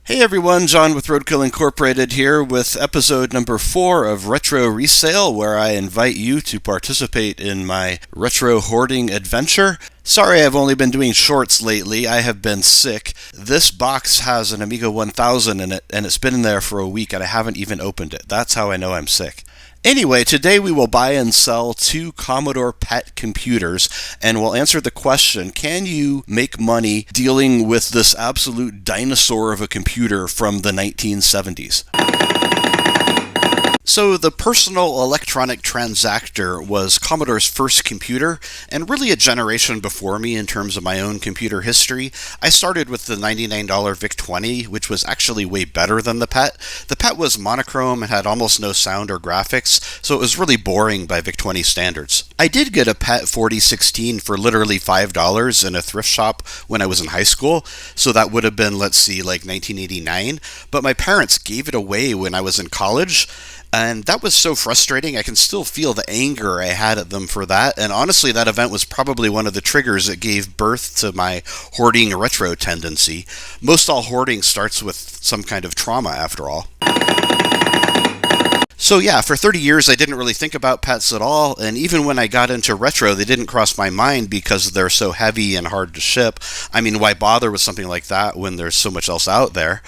Hey everyone, John with Roadkill Incorporated here with episode number 4 of Retro Resale, where I invite you to participate in my retro hoarding adventure. Sorry I've only been doing shorts lately, I have been sick. This box has an Amiga 1000 in it, and it's been in there for a week and I haven't even opened it. That's how I know I'm sick. Anyway, today we will buy and sell 2 Commodore PET computers, and we'll answer the question, can you make money dealing with this absolute dinosaur of a computer from the 1970s? So the Personal Electronic Transactor was Commodore's first computer, and really a generation before me in terms of my own computer history. I started with the $99 VIC-20, which was actually way better than the PET. The PET was monochrome and had almost no sound or graphics, so it was really boring by VIC-20 standards. I did get a PET 4016 for literally $5 in a thrift shop when I was in high school, so that would have been, let's see, like 1989, but my parents gave it away when I was in college. And that was so frustrating. I can still feel the anger I had at them for that. And honestly, that event was probably one of the triggers that gave birth to my hoarding retro tendency. Most all hoarding starts with some kind of trauma, after all. So yeah, for 30 years I didn't really think about pets at all, and even when I got into retro, they didn't cross my mind because they're so heavy and hard to ship. I mean, why bother with something like that when there's so much else out there?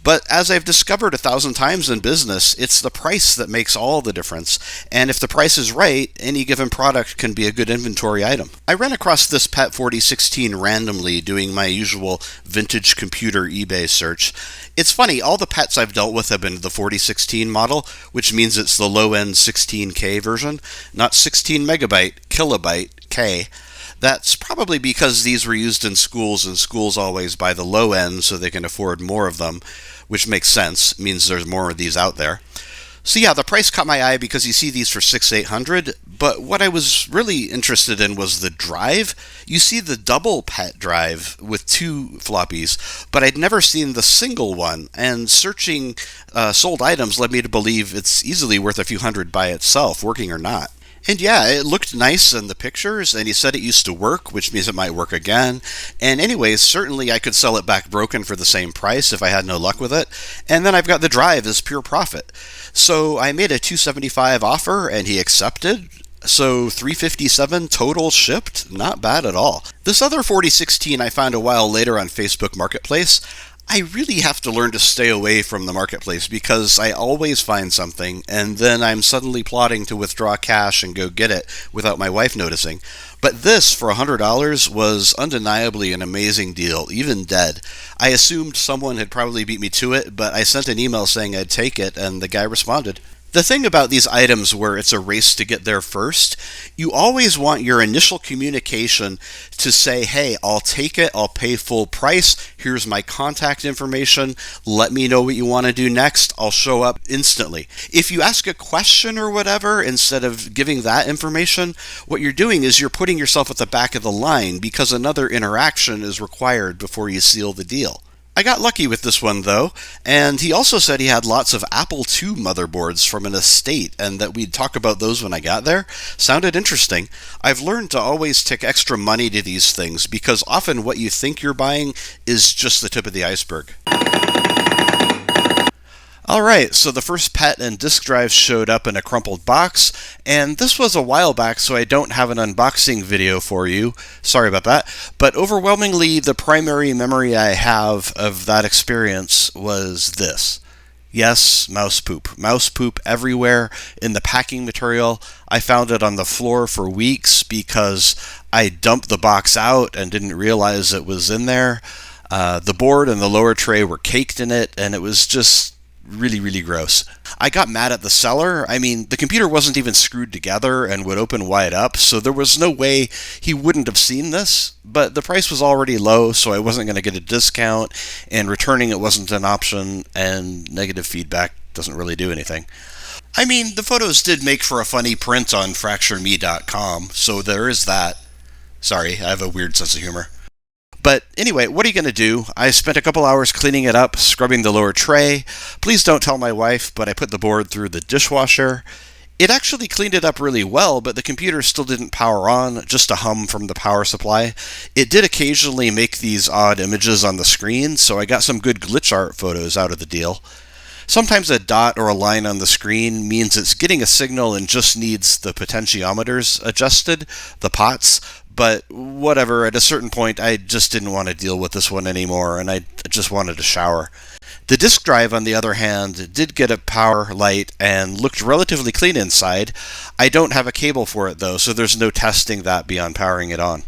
But as I've discovered 1,000 times in business, it's the price that makes all the difference. And if the price is right, any given product can be a good inventory item. I ran across this PET 4016 randomly doing my usual vintage computer eBay search. It's funny, all the PETs I've dealt with have been the 4016 model, which means it's the low-end 16K version, not 16 megabyte, kilobyte, K. That's probably because these were used in schools, and schools always buy the low end so they can afford more of them, which makes sense, means there's more of these out there. So yeah, the price caught my eye because you see these for $600-800, but what I was really interested in was the drive. You see the double PET drive with 2 floppies, but I'd never seen the single one, and searching sold items led me to believe it's easily worth a few hundred by itself, working or not. And yeah, it looked nice in the pictures, and he said it used to work, which means it might work again. And anyways, certainly I could sell it back broken for the same price if I had no luck with it. And then I've got the drive as pure profit. So I made a $275 offer, and he accepted. So $357 total shipped, not bad at all. This other 4016 I found a while later on Facebook Marketplace. I really have to learn to stay away from the marketplace because I always find something and then I'm suddenly plotting to withdraw cash and go get it without my wife noticing. But this, for $100, was undeniably an amazing deal, even dead. I assumed someone had probably beat me to it, but I sent an email saying I'd take it and the guy responded. The thing about these items where it's a race to get there first, you always want your initial communication to say, hey, I'll take it, I'll pay full price, here's my contact information, let me know what you want to do next, I'll show up instantly. If you ask a question or whatever, instead of giving that information, what you're doing is you're putting yourself at the back of the line because another interaction is required before you seal the deal. I got lucky with this one, though, and he also said he had lots of Apple II motherboards from an estate, and that we'd talk about those when I got there. Sounded interesting. I've learned to always take extra money to these things, because often what you think you're buying is just the tip of the iceberg. Alright, so the first PET and disk drive showed up in a crumpled box, and this was a while back, so I don't have an unboxing video for you. Sorry about that. But overwhelmingly, the primary memory I have of that experience was this. Yes, mouse poop. Mouse poop everywhere in the packing material. I found it on the floor for weeks because I dumped the box out and didn't realize it was in there. The board and the lower tray were caked in it, and it was just really gross. I got mad at the seller. I mean, the computer wasn't even screwed together and would open wide up, so there was no way he wouldn't have seen this, but the price was already low, so I wasn't going to get a discount, and returning it wasn't an option, and negative feedback doesn't really do anything. I mean, the photos did make for a funny print on fractureme.com, so there is that. Sorry, I have a weird sense of humor. But anyway, what are you going to do? I spent a couple hours cleaning it up, scrubbing the lower tray. Please don't tell my wife, but I put the board through the dishwasher. It actually cleaned it up really well, but the computer still didn't power on, just a hum from the power supply. It did occasionally make these odd images on the screen, so I got some good glitch art photos out of the deal. Sometimes a dot or a line on the screen means it's getting a signal and just needs the potentiometers adjusted, the POTs, but whatever, at a certain point I just didn't want to deal with this one anymore and I just wanted to shower. The disk drive, on the other hand, did get a power light and looked relatively clean inside. I don't have a cable for it though, so there's no testing that beyond powering it on.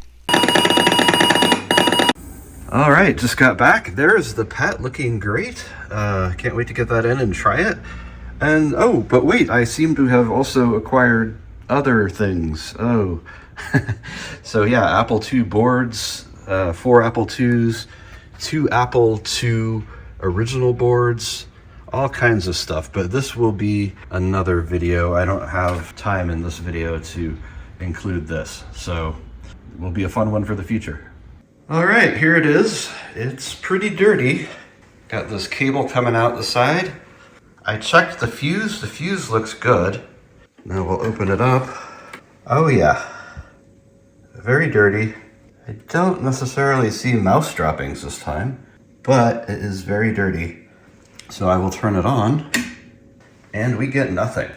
Alright, just got back. There's the PET looking great. Can't wait to get that in and try it. And, oh, but wait, I seem to have also acquired other things. Oh. So yeah, Apple II boards, 4 Apple IIs, 2 Apple II original boards, all kinds of stuff. But this will be another video. I don't have time in this video to include this. So it will be a fun one for the future. All right, here it is. It's pretty dirty. Got this cable coming out the side. I checked the fuse. The fuse looks good. Now we'll open it up. Oh yeah, very dirty. I don't necessarily see mouse droppings this time, but it is very dirty. So I will turn it on, and we get nothing.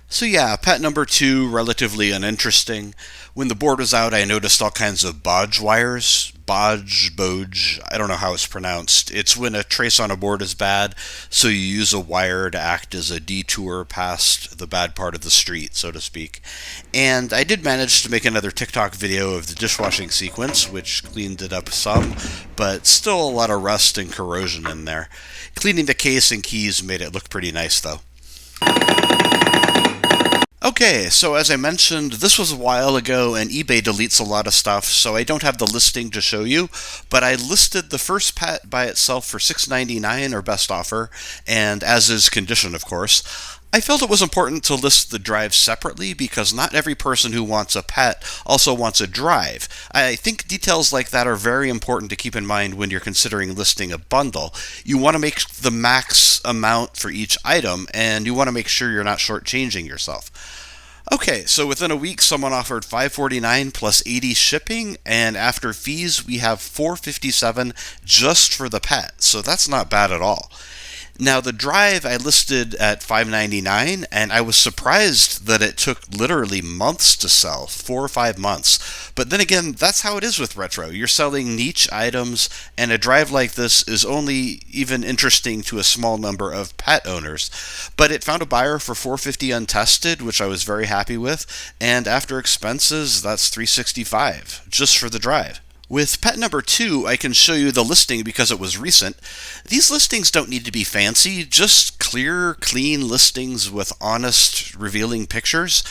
So yeah, PET number 2, relatively uninteresting. When the board was out, I noticed all kinds of bodge wires. Bodge, I don't know how it's pronounced. It's when a trace on a board is bad, so you use a wire to act as a detour past the bad part of the street, so to speak. And I did manage to make another TikTok video of the dishwashing sequence, which cleaned it up some, but still a lot of rust and corrosion in there. Cleaning the case and keys made it look pretty nice though. Okay, so as I mentioned, this was a while ago and eBay deletes a lot of stuff, so I don't have the listing to show you, but I listed the first PET by itself for $6.99 or best offer, and as is condition, of course. I felt it was important to list the drive separately because not every person who wants a PET also wants a drive. I think details like that are very important to keep in mind when you're considering listing a bundle. You want to make the max amount for each item, and you want to make sure you're not shortchanging yourself. Okay, so within a week, someone offered $549 plus 80 shipping, and after fees, we have $457 just for the PET, so that's not bad at all. Now, the drive I listed at $599, and I was surprised that it took literally months to sell, 4 or 5 months. But then again, that's how it is with retro. You're selling niche items, and a drive like this is only even interesting to a small number of PET owners. But it found a buyer for $450 untested, which I was very happy with, and after expenses, that's $365 just for the drive. With PET number 2, I can show you the listing because it was recent. These listings don't need to be fancy, just clear, clean listings with honest, revealing pictures.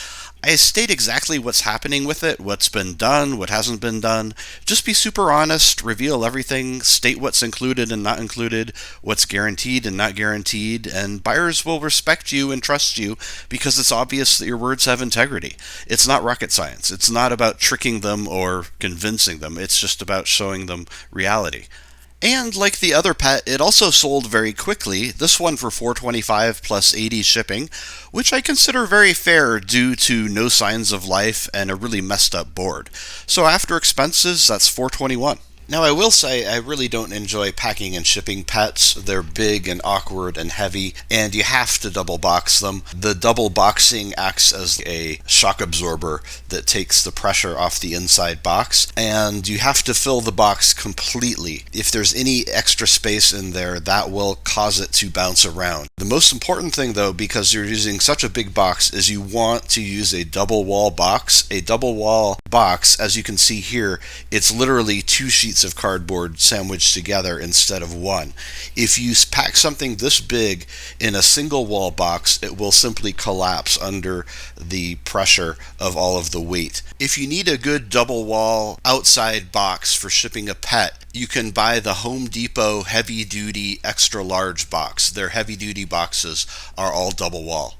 I state exactly what's happening with it, what's been done, what hasn't been done. Just be super honest, reveal everything, state what's included and not included, what's guaranteed and not guaranteed, and buyers will respect you and trust you because it's obvious that your words have integrity. It's not rocket science. It's not about tricking them or convincing them. It's just about showing them reality. And like the other PET, it also sold very quickly, this one for $425 plus 80 shipping, which I consider very fair due to no signs of life and a really messed up board. So after expenses, that's $421. Now I will say I really don't enjoy packing and shipping PETs. They're big and awkward and heavy, and you have to double box them. The double boxing acts as a shock absorber that takes the pressure off the inside box, and you have to fill the box completely. If there's any extra space in there, that will cause it to bounce around. The most important thing though, because you're using such a big box, is you want to use a double wall box. A double wall box, as you can see here, it's literally 2 sheets of cardboard sandwiched together instead of one. If you pack something this big in a single wall box, it will simply collapse under the pressure of all of the weight. If you need a good double wall outside box for shipping a PET, you can buy the Home Depot heavy duty extra large box. Their heavy duty boxes are all double wall.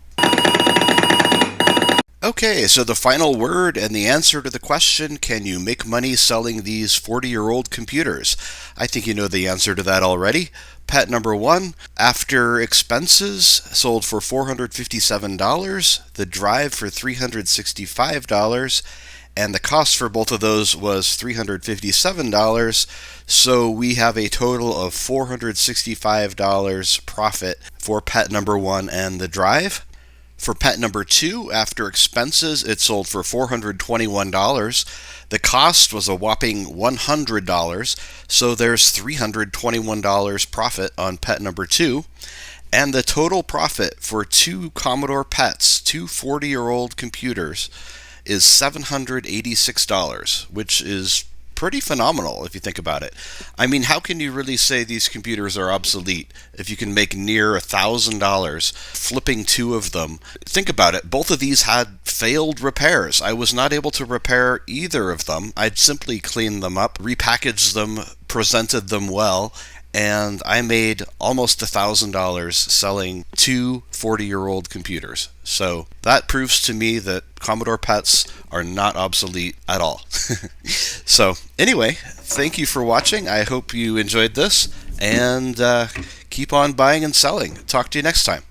Okay, so the final word and the answer to the question, can you make money selling these 40-year-old computers? I think you know the answer to that already. PET number 1, after expenses, sold for $457, the drive for $365, and the cost for both of those was $357. So we have a total of $465 profit for pet number one and the drive. For pet number two, after expenses, it sold for $421. The cost was a whopping $100, so there's $321 profit on pet number two. And the total profit for two Commodore PETs, two 40-year-old computers, is $786, which is pretty phenomenal if you think about it. I mean, how can you really say these computers are obsolete if you can make near $1,000 flipping two of them? Think about it. Both of these had failed repairs. I was not able to repair either of them. I'd simply cleaned them up, repackaged them, presented them well, and I made almost $1,000 selling two 40-year-old computers. So that proves to me that Commodore PETs are not obsolete at all. So anyway, thank you for watching. I hope you enjoyed this, and keep on buying and selling. Talk to you next time.